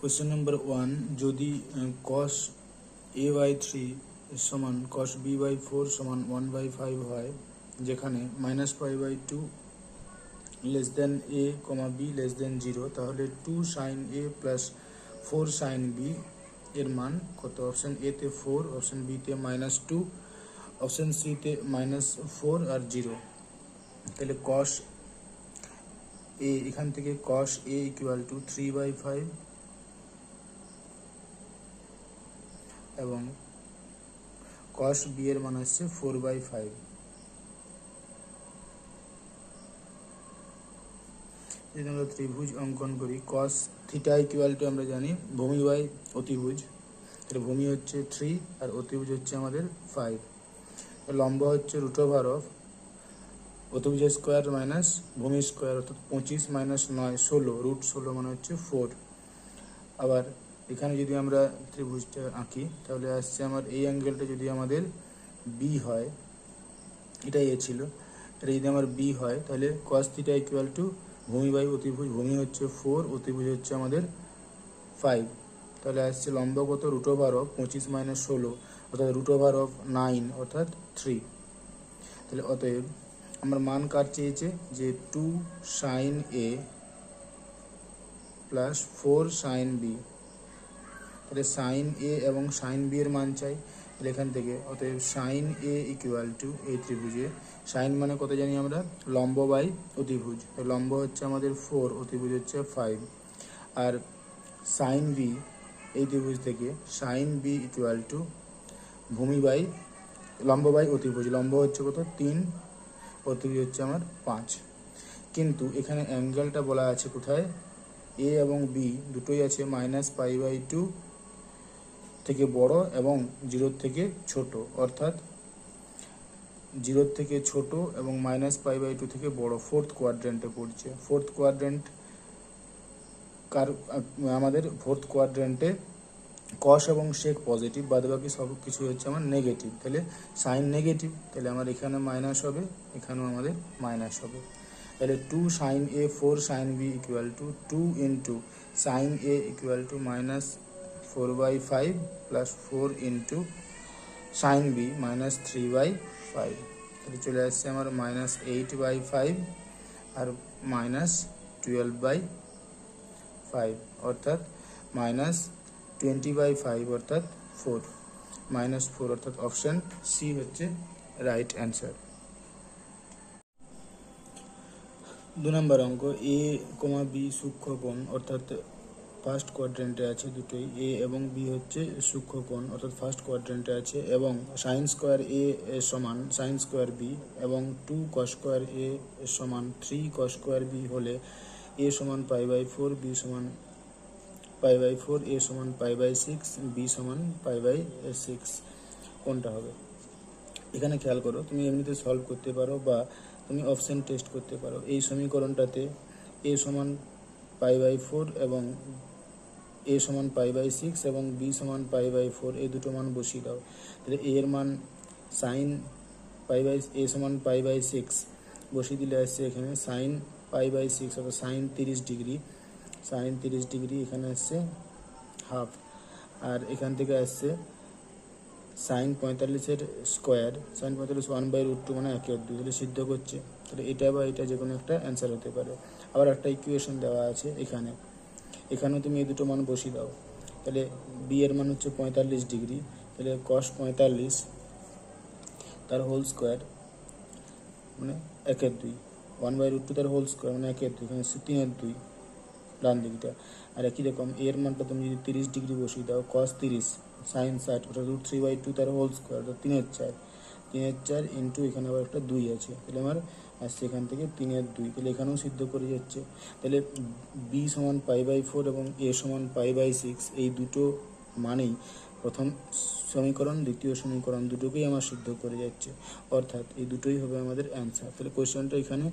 Question number 1, যদি cos a by 3 সমান cos b by 4 সমান 1/5 হয়, যেখানে -π/2 less than a, b less than 0, তাহলে 2 sin a plus 4 sin b এর মান কত? অপশন এ তে 4, অপশন বি তে -2, অপশন সি তে -4 আর 0। তাহলে cos a, এখান থেকে cos a ইকুয়াল টু 3/5 এবং cos b এর মান হচ্ছে 4/5। যদি আমরা ত্রিভুজ অঙ্কন করি, cos থিটা ইকুয়াল টু আমরা জানি ভূমি বাই অতিভুজ। তাহলে ভূমি হচ্ছে 3 আর অতিভুজ হচ্ছে আমাদের 5। লম্ব হচ্ছে √ওভার অফ অতিভুজের স্কোয়ার মাইনাস ভূমি স্কোয়ার, অর্থাৎ 25 - 9 16, √16 মানে হচ্ছে 4। আবার এখানে যদি আমরা ত্রিভুজটা আঁকি, তাহলে আসছে আমার এই অ্যাঙ্গেলটা যদি আমাদের বি হয়, এটাই এ ছিল, এটা যদি আমার বি হয়, তাহলে cos থিটা ইকুয়াল টু ভূমি বাই অতিভুজ। ভূমি হচ্ছে 4, অতিভুজ হচ্ছে আমাদের 5। তাহলে আসছে লম্ব কত? √ওভার অফ 25 - 16, অর্থাৎ √ওভার অফ 9, অর্থাৎ 3। তাহলে অতএব আমার মান কার চেয়েছে? যে 2 sin a plus 4 sin b। তাহলে sin a এবং sin b এর মান চাই। তাহলে এখান থেকে অতএব sin a ইকুয়াল টু এই ত্রিভুজে sin মানে কত জানি আমরা? লম্ব বাই অতিভুজ। লম্ব হচ্ছে আমাদের 4, অতিভুজ হচ্ছে 5। আর sin b, এই ত্রিভুজ থেকে sin b ইকুয়াল টু ভূমি বাই লম্ব বাই অতিভুজ। লম্ব হচ্ছে কত? 3, অতিভুজ হচ্ছে আমার 5। কিন্তু এখানে অ্যাঙ্গেলটা বলা আছে কোথায়? এ এবং বি দুটোই আছে -π/2 থেকে বড় এবং 0 থেকে ছোট, অর্থাৎ 0 থেকে ছোট এবং -π/2 থেকে বড়, ফোর্থ কোয়াড্রেন্টে পড়ছে। ফোর্থ কোয়াড্রেন্ট আমাদের ফোর্থ কোয়াড্রেন্টে cos এবং sec পজিটিভ, বাদবাকি সব কিছু হচ্ছে আমার নেগেটিভ। তাহলে সাইন নেগেটিভ, তাহলে আমার এখানে মাইনাস হবে, এখানেও আমাদের মাইনাস হবে। তাহলে 2 sin a 4 sin b equal to 2 into sin a equal to -4/5 plus 4 into sin b -3/5। তাহলে চলে আসছে আমার -8/5 আর -12/5, অর্থাৎ -20/5, অর্থাৎ 4, -4, অর্থাৎ অপশন সি হচ্ছে রাইট অ্যান্সার। 2 নম্বর অঙ্ক, এ, বি সূক্ষ্মকোণ, অর্থাৎ ফার্স্ট কোয়াড্রেন্টে আছে দুটোই। এ এবং বি হচ্ছে সূক্ষ্মকোণ, অর্থাৎ ফার্স্ট কোয়াড্রেন্টে আছে, এবং সাইন স্কোয়ার এ সমান সাইন স্কোয়ার বি এবং 2 cos স্কোয়ার এ সমান 3 cos স্কোয়ার বি হলে এ সমান π/4, বি সমান π/4, এ সমান π/6, বি সমান π/6। কোনটা হবে? এখানে খেয়াল করো, তুমি এমনিতে সলভ করতে পারো বা তুমি অপশন টেস্ট করতে পারো। এই সমীকরণটাতে এ সমান π/4 এবং এ সমান π/6 এবং বি সমান π/4, এই দুটো মান বসিয়ে দাও। তাহলে এ এর মান সাইন এ সমান π/6 বসিয়ে দিলে আসছে এখানে সাইন π/6, অর্থাৎ সাইন 30 ডিগ্রি। সাইন 30 ডিগ্রি এখানে আসছে হাফ, আর এখান থেকে আসছে সাইন 45-এর স্কোয়ার, সাইন 45 1/√2 মানে 1/2, তাহলে সিদ্ধ করছে। তাহলে এটা বা এটা যে কোনো একটা অ্যান্সার হতে পারে। আবার একটা ইকুয়েশন দেওয়া আছে এখানেও তুমি এই দুটো মান বসিয়ে দাও। তাহলে বি এর মান হচ্ছে 45 ডিগ্রি, তাহলে cos 45 তার হোল স্কোয়ার মানে 1/2, 1/√2 তার হোল স্কোয়ার মানে 1/2, এখানে 3/2 ডান দিকটা। আর একই রকম এর মানটা তুমি যদি 30 ডিগ্রি বসিয়ে দাও, cos 30 সাইন 60, ওটা √3/2 তার হোল স্কোয়ার, অর্থাৎ 3/4 ইন্টু এখানে আবার একটা 2 আছে, তাহলে আমার আসছে এখান থেকে 3/2, তাহলে এখানেও সিদ্ধ করে যাচ্ছে। তাহলে বি সমান π/4 এবং এ সমান π/6, এই দুটো মানেই প্রথম সমীকরণ দ্বিতীয় সমীকরণ দুটোকেই আমার সিদ্ধ করে যাচ্ছে, অর্থাৎ এই দুটোই হবে আমাদের অ্যান্সার। তাহলে কোয়েশ্চেনটা এখানে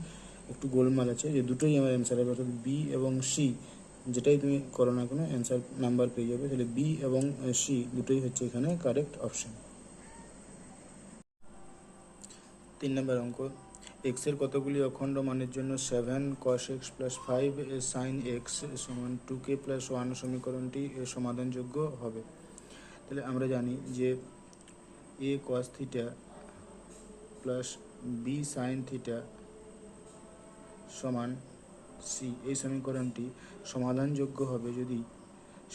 একটু গোলমাল আছে, যে দুটোই আমার অ্যান্সার হবে, অর্থাৎ বি এবং সি যেটাই তুমি করো না কোনো অ্যান্সার নাম্বার পেয়ে যাবে। তাহলে বি এবং সি দুটোই হচ্ছে এখানে কারেক্ট অপশন। 3 নম্বর অঙ্ক, এক্স এর কতগুলি অখণ্ড মানের জন্য 7 cos x plus 5 sin x সমান 2k প্লাস 1 সমীকরণটি সমাধানযোগ্য হবে। তাহলে আমরা জানি যে a cos theta plus b sin theta সমান c, এই সমীকরণটি সমাধানযোগ্য হবে যদি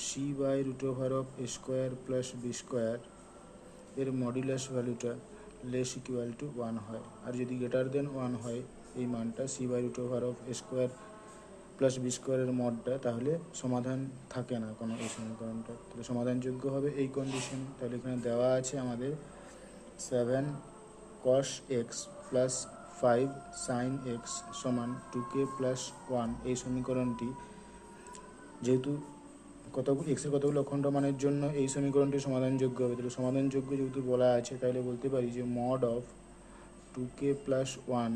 c by root over of a square plus b square এর মডুলাস ভ্যালুটা লেস ইকুয়াল টু 1 হয়, আর যদি গ্রেটার দেন 1 হয় এই মানটা c by root over of a square plus B স্কোয়ারের মডটা, তাহলে সমাধান থাকে না কোনো এই সমীকরণটা, তাহলে সমাধানযোগ্য হবে এই কন্ডিশন। তাহলে এখানে দেওয়া আছে আমাদের 7 cos x plus 5 sin x সমান 2k প্লাস 1, এই সমীকরণটি যেহেতু এক্সের কতগুলো অখণ্ড মানের জন্য এই সমীকরণটি সমাধানযোগ্য হবে, তাহলে সমাধানযোগ্য যেহেতু বলা আছে তাহলে বলতে পারি যে mod of 2k plus 1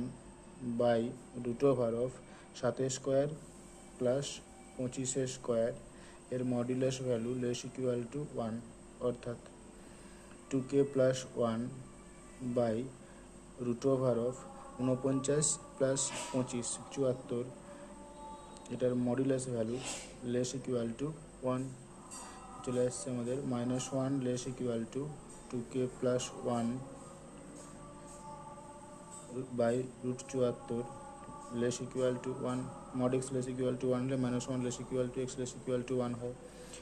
by root over of 7 square plus 25 square এর modulus value less equal to 1, অর্থাৎ 2k plus 1 by root over of 49 plus 25 74, এটার modulus value less equal to 1 চলে আসছে আমাদের -1 less equal to 2k plus 1 by root 74 less equal to 1, mod X less equal to 1 হলে -1 less equal to X less equal to 1 হয়।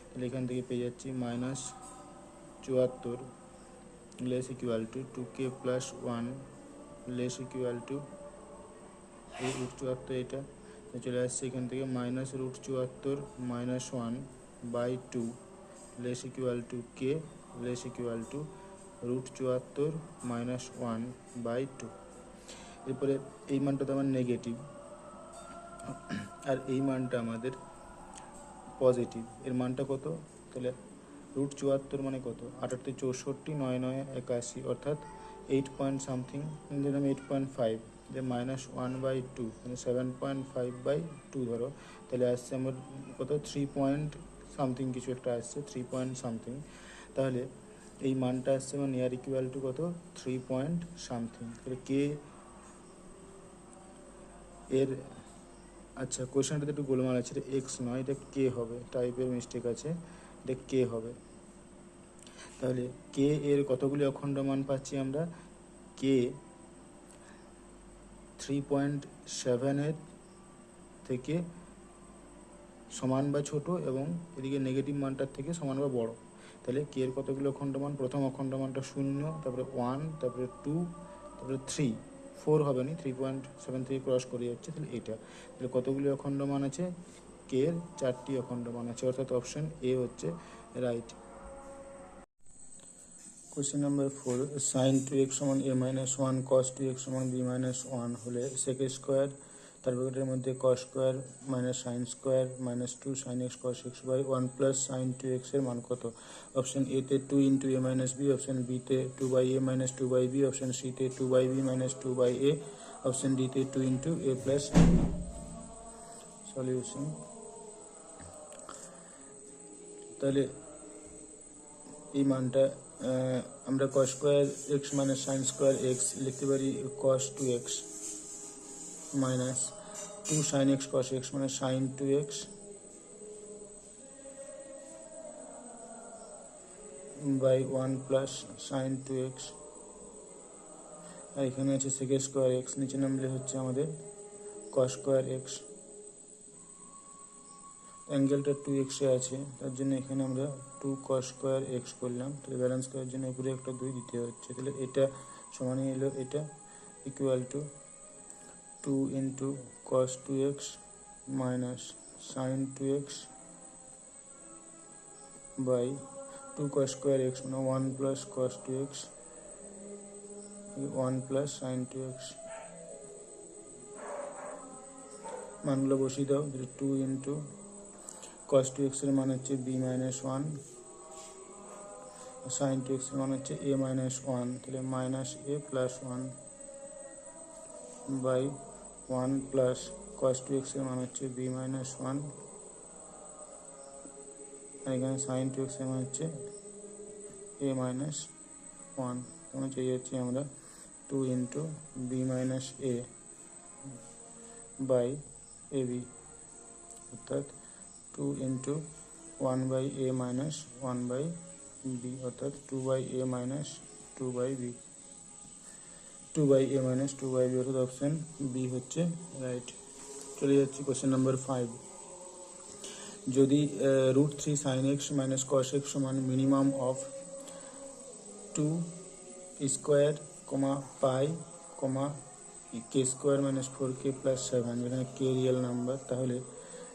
তাহলে এখান থেকে পেয়ে যাচ্ছি -74 less equal to 2k plus 1 less equal to এই রুট 74, এটা চলে আসছে এখান থেকে minus root 74 -1 by 2 less equal to K less equal to root 74 -1 by 2। এরপরে এই মানটা তো আমার নেগেটিভ আর এই মানটা আমাদের পজিটিভ, এর মানটা কত, তাহলে রুট 74 মানে কত, 8 64 9 9 81, অর্থাৎ 8 পয়েন্ট সামথিং, দিলাম 8.5, যে -1 বাই 2 মানে 7.5 বাই 2 ধরো, তাহলে আসছে আমার কত 3 পয়েন্ট সামথিং কিছু একটা আসছে, 3 পয়েন্ট সামথিং, তাহলে এই মানটা আসছে আমার নিয়ার ইকুয়াল টু কত 3 পয়েন্ট সামথিং। তাহলে কে এর, আচ্ছা কোয়েশ্চেনটাতে একটু গোলমাল আছে, এটা এক্স নয় এটা কে হবে, টাইপের মিস্টেক আছে, এটা কে হবে। তাহলে কে এর কতগুলি অখণ্ড মান পাচ্ছি আমরা, কে 3.7 এর থেকে সমান বা ছোট এবং এদিকে নেগেটিভ মানটার থেকে সমান বা বড়। তাহলে কে এর কতগুলো অখণ্ড মান, প্রথম অখণ্ড মানটা 0, তারপরে 1, তারপরে 2, তারপরে 3, 4 হবে না, 3.7 থেকে ক্রস করে যাচ্ছে, তাহলে এটা, তাহলে কতগুলি অখণ্ড মান আছে, কে এর 4টি অখণ্ড মান আছে, অর্থাৎ অপশন এ হচ্ছে right. Question number 4, sign 2x সমান a মাইনাস 1 কস 2x সমান b মাইনাস 1 হলে সেক স্কোয়ার তার ব্র্যাকেটের মধ্যে cos square minus sine square minus 2 sine x cos X by 1 plus sine 2x এর মান কত। অপশন এ তে 2 into A minus B, option B তে 2 by A minus 2 by B, option C তে 2 by B minus 2 by A, option D তে 2 into A plus B. Solution, তাহলে এই মানটা আমরা cos square X minus sine square x লিখতে পারি cos 2x minus 2 sine x cos x মানে sine 2x by 1 plus sine 2x, আর এখানে আছে সেক স্কোয়ার এক্স, নিচে নামলে হচ্ছে আমাদের কস স্কোয়ার এক্স, অ্যাঙ্গেলটা 2x এ আছে তার জন্য এখানে আমরা 2 cos স্কোয়ার এক্স করলাম, তাহলে ব্যালেন্স করার জন্য উপরে একটা 2 দিতে হচ্ছে, তাহলে এটা সমানই এলো এটা equal to 2 into cos 2x minus sine 2x by 2 cos square x মানে 1 plus cos 2x 1 plus sine 2x, মানগুলো বসিয়ে দাও, 2 ইন্টু cos 2x এর মান হচ্ছে b মাইনাস 1, সাইন 2x এর মান হচ্ছে a মাইনাস 1, তাহলে minus a plus 1 by 1 plus cos 2x এর মান হচ্ছে b মাইনাস 1, আর এখানে সাইন 2x এর মান হচ্ছে a মাইনাস 1, তখন চেয়ে যাচ্ছি আমরা 2 into b minus a by a b, অর্থাৎ 2 into 1 by A minus 1 by b, অর্থাৎ 2 by A minus 2 by b, 2 by A minus 2 by b, অর্থাৎ অপশান বি হচ্ছে রাইট। চলে যাচ্ছি কোশ্চেন নাম্বার 5। যদি √3 sin x minus cos x সমান minimum of 2 square pi k square minus 4k plus 7, যেখানে কে real number, তাহলে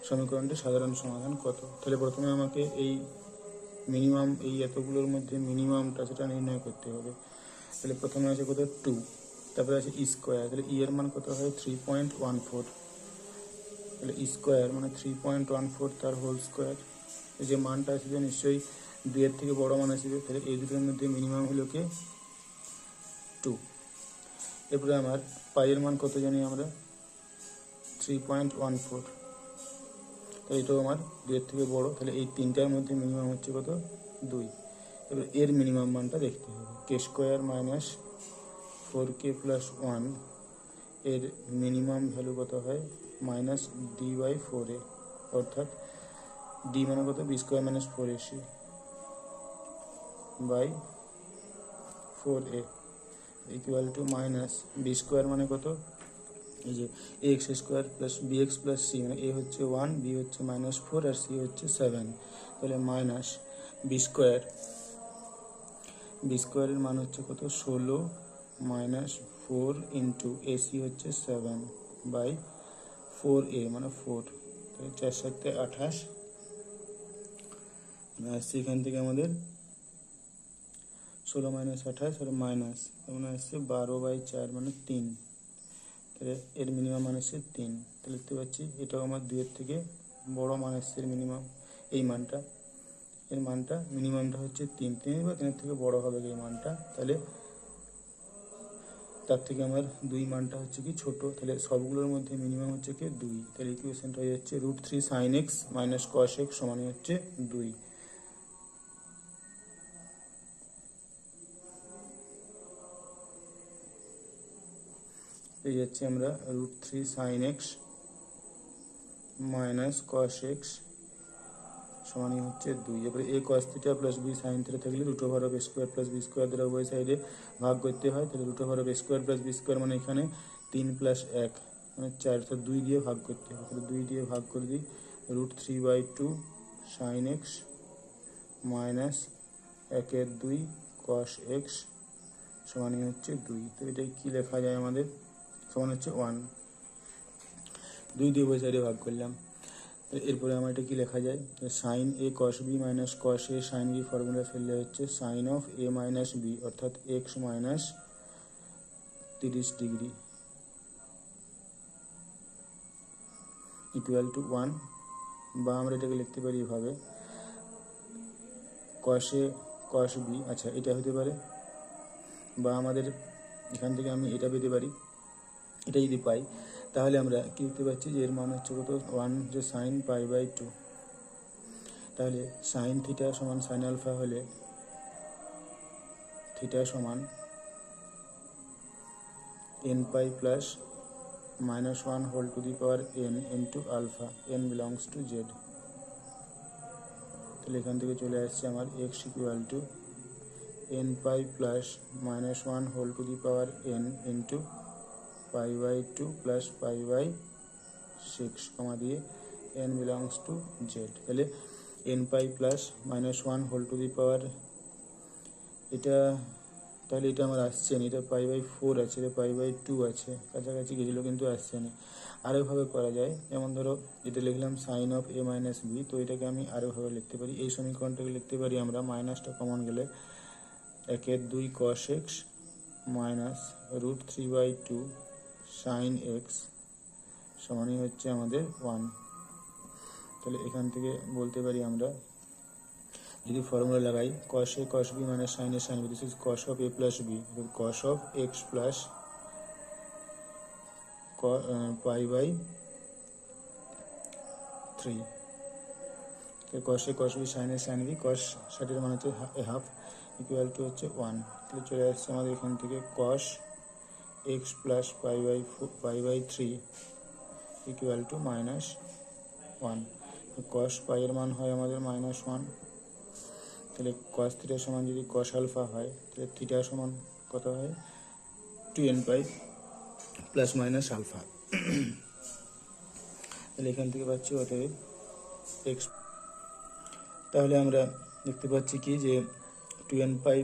সমীকরণটি সাধারণ সমাধান কত? তাহলে প্রথমে আমাকে এই মিনিমাম, এই এতগুলোর মধ্যে মিনিমামটা সেটা নির্ণয় করতে হবে। তাহলে প্রথমে আছে কত 2, তারপরে আছে স্কোয়ার, তাহলে ই এর মান কত হয় 3.14, তাহলে স্কোয়ার মানে 3.14 তার হোল স্কোয়ার, যে মানটা আসবে নিশ্চয়ই 2 এর থেকে বড় মান আসবে, তাহলে এই দুটোর মধ্যে মিনিমাম হলো কি 2। এরপরে আমার পাইয়ের মান কত জানি আমরা 3.14, তাহলে এটাও আমার 2 এর থেকে বড়, তাহলে এই তিনটার মধ্যে মিনিমাম হচ্ছে কত 2। এবার এর মিনিমাম মানটা দেখতে হবে, কে স্কোয়ার মাইনাস 4k প্লাস 1, এর মিনিমাম ভ্যালু কত হয় মাইনাস ডি বাই 4a, অর্থাৎ ডি মানে কত B square minus 4ac by 4a equal to minus B square মানে কত, এই যে A X square plus B X plus C, মানে এ হচ্ছে 1, বি হচ্ছে মাইনাস 4 আর সি হচ্ছে 7, তাহলে মাইনাস বি স্কোয়ারের মান হচ্ছে কত 16 মাইনাস 4 ইন্টু এসি হচ্ছে 7 বাই 4a মানে 4, তাহলে 4 7 28, আসছে এখান থেকে আমাদের 16 মাইনাস 28 আর মাইনাস মানে আসছে 12/4 মানে 3, তাহলে এর মিনিমাম মান আসছে 3, তাহলে দেখতে পাচ্ছি এটাও আমার 2 এর থেকে বড় মান আসছে এর মিনিমাম, এই মানটা, এর মানটা মিনিমামটা হচ্ছে 3 বা 3 এর থেকে বড় হবে এই মানটা, তাহলে তার থেকে আমার 2 মানটা হচ্ছে কি ছোট, তাহলে সবগুলোর মধ্যে মিনিমাম হচ্ছে কি 2, তাহলে ইকুয়েশনটা হয়ে যাচ্ছে √3 sin x minus cos x সমান হচ্ছে 2। পেয়ে যাচ্ছি আমরা √3 sin x minus cos x সমান হচ্ছে 2। এরপরে a cos theta plus b sin theta থাকলে √(a² প্লাস b² দ্বারা উভয় সাইডে ভাগ করতে হয়, তাহলে √(a² প্লাস b² মানে এখানে 3 প্লাস 1 মানে 4, অর্থাৎ 2 দিয়ে ভাগ করতে হবে, তাহলে 2 দিয়ে ভাগ করে দিই, √3/2 sin x minus 1/2 cos x সমান হচ্ছে 2। তো এটাই কী লেখা যায় আমাদের, সমান হচ্ছে 1, 2 দিয়ে উভয় সাইডে ভাগ করলাম। এরপরে আমার এটা কি লেখা যায়, sine A cos B minus cos A sine B formula ফেললে হচ্ছে sine of A minus B, অর্থাৎ X minus 30 degree equal to 1, বা আমরা এটাকে লিখতে পারি এভাবে কস এ কস বি, আচ্ছা এটা হতে পারে, বা আমাদের এখান থেকে আমি এটা পেতে পারি, এটা যদি পাই তাহলে আমরা কী দেখতে পাচ্ছি যে এর মান হচ্ছে কত 1 যে সাইন π/2, তাহলে সাইন থিটা সমান সাইন আলফা হলে থিটা সমান nπ plus -1 whole to the power n into alpha, n belongs to Z, তাহলে এখান থেকে চলে আসছে আমার X equal to nπ plus -1 whole to the power n into π/2 plus π/6 comma দিয়ে n বিলংস টু জেড, তাহলে nπ plus -1 whole to the power, এটা তাহলে এটা আমার আসছে না, এটা π/4 আছে, এটা π/2 আছে, কাছাকাছি গেছিলো কিন্তু আসছে না। আরেকভাবে করা যায়, যেমন ধরো এটা লিখলাম sine of A minus b, তো এটাকে আমি আরেকভাবে লিখতে পারি, এই সমীকরণটাকে লিখতে পারি আমরা মাইনাসটা কমন গেলে 1/2 cos x minus √3/2 sine X সমানই হচ্ছে আমাদের 1। তাহলে এখান থেকে বলতে পারি আমরা যদি ফর্মুলা লাগাই cos a cos b minus sine A sine B, this is cos of a plus B, cos of X plus π/3, cos a cos b sine A sine B, cos 60 মানে হচ্ছে হাফ ইকুয়াল টু হচ্ছে 1, তাহলে চলে আসছে আমাদের এখান থেকে cos x plus π/3 equal to -1। Cos pi এর মান হয় আমাদের -1, তাহলে কস থিটা সমান যদি কস আলফা হয় তাহলে থিটা সমান কত হয় 2n pi plus minus alpha. তাহলে এখান থেকে পাচ্ছি অতএব এক্স। তাহলে আমরা দেখতে পাচ্ছি কি যে 2n pi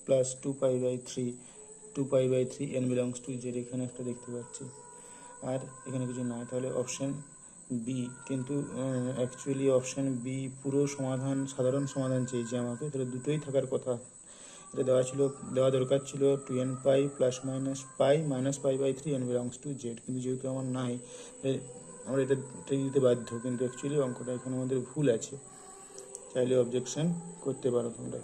plus 2π/3 n belongs to Z, এখানে একটা দেখতে পাচ্ছি, আর এখানে কিছু নাই। তাহলে অপশান বি, কিন্তু অ্যাকচুয়ালি অপশান বি পুরো সমাধান, সাধারণ সমাধান চেয়েছে আমাকে, তাহলে দুটোই থাকার কথা। এটা দেওয়া দরকার ছিল 2n pi plus minus pi -π/3 n belongs to Z, কিন্তু যেহেতু আমার নাই আমরা এটাই দিতে বাধ্য। কিন্তু অ্যাকচুয়ালি অঙ্কটা এখানে আমাদের ভুল আছে, চাইলে অবজেকশন করতে পারো তোমরা।